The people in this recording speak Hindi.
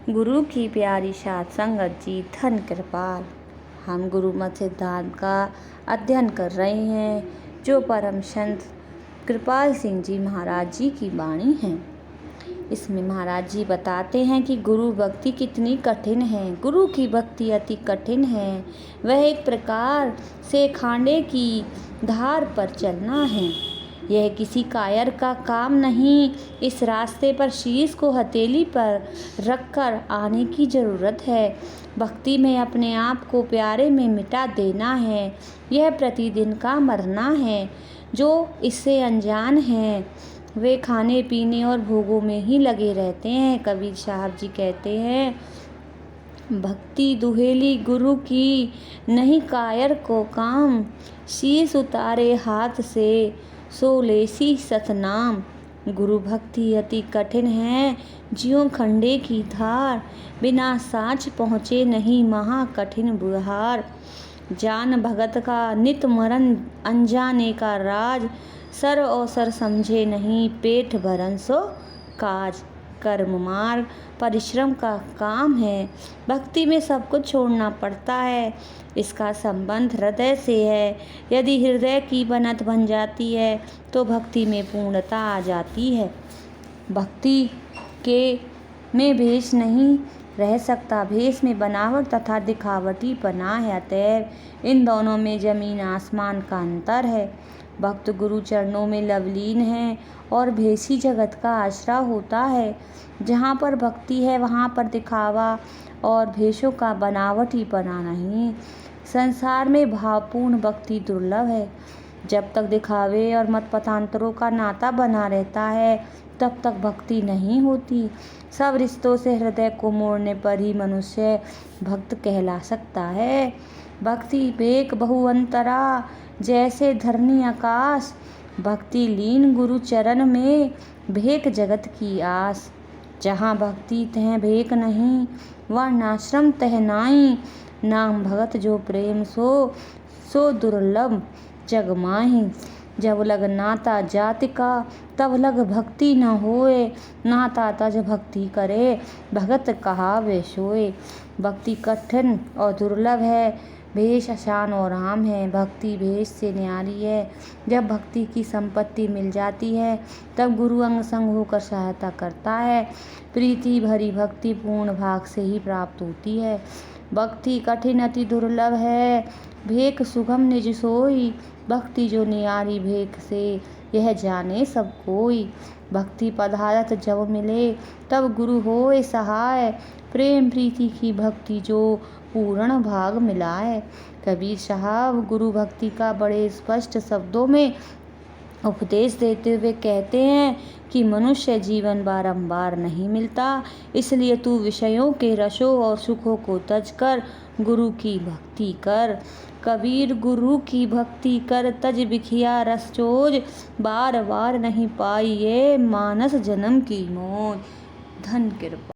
गुरु की प्यारी साध संगत जी, धन कृपाल। हम गुरु मत सिद्धांत का अध्ययन कर रहे हैं, जो परम संत कृपाल सिंह जी महाराज जी की वाणी है। इसमें महाराज जी बताते हैं कि गुरु भक्ति कितनी कठिन है। गुरु की भक्ति अति कठिन है। वह एक प्रकार से खांडे की धार पर चलना है। यह किसी कायर का काम नहीं। इस रास्ते पर शीश को हथेली पर रखकर आने की जरूरत है। भक्ति में अपने आप को प्यारे में मिटा देना है। यह प्रतिदिन का मरना है। जो इससे अनजान हैं वे खाने पीने और भोगों में ही लगे रहते हैं। कबीर साहब जी कहते हैं, भक्ति दुहेली गुरु की, नहीं कायर को काम। शीश उतारे हाथ से, सो लेसी सतनाम। गुरु भक्ति अति कठिन है, ज्यों खंडे की धार। बिना साँच पहुँचे नहीं महा कठिन बुहार। जान भगत का नित मरण, अनजाने का राज। सर अवसर समझे नहीं, पेट भरन सो काज। कर्म मार्ग परिश्रम का काम है। भक्ति में सब कुछ छोड़ना पड़ता है। इसका संबंध हृदय से है। यदि हृदय की बनत बन जाती है तो भक्ति में पूर्णता आ जाती है। भक्ति के में भेष नहीं रह सकता। भेष में बनावट तथा दिखावटी पना है। अतएव इन दोनों में जमीन आसमान का अंतर है। भक्त गुरु चरणों में लवलीन है और भेषी जगत का आश्रय होता है। जहाँ पर भक्ति है वहाँ पर दिखावा और भेषों का बनावटी पना नहीं। संसार में भावपूर्ण भक्ति दुर्लभ है। जब तक दिखावे और मत पथांतरों का नाता बना रहता है तब तक भक्ति नहीं होती। सब रिश्तों से हृदय को मोड़ने पर ही मनुष्य भक्त कहला सकता है। भक्ति बेक बहुअंतरा, जैसे धरनी आकाश। भक्ति लीन गुरु चरण में, भेक जगत की आस। जहाँ भक्ति तह भेक नहीं, वर्णाश्रम तह नाई। नाम भगत जो प्रेम सो, सो दुर्लभ जग माही। जब लग नाता जाति का, तब लग भक्ति न होए। नाता तज भक्ति करे, भगत कहावे सोए। भक्ति कठिन और दुर्लभ है, भेष आसान और आम है। भक्ति भेष से न्यारी है। जब भक्ति की संपत्ति मिल जाती है तब गुरु अंग संग होकर सहायता करता है। प्रीति भरी भक्ति पूर्ण भाग से ही प्राप्त होती है। भक्ति कठिन अति दुर्लभ है, भेक सुगम निज सोई। भक्ति जो नियारी भेक से, यह जाने सब कोई। भक्ति पदार्थ जब मिले तब गुरु होए सहाय। प्रेम प्रीति की भक्ति जो पूर्ण भाग मिलाए। कबीर साहब गुरु भक्ति का बड़े स्पष्ट शब्दों में उपदेश देते हुए कहते हैं कि मनुष्य जीवन बारंबार नहीं मिलता, इसलिए तू विषयों के रसों और सुखों को तज कर गुरु की भक्ति कर। कबीर गुरु की भक्ति कर, तज बिखिया रस चोज। बार बार नहीं पाई ये मानस जन्म की मौज। धन कृपा।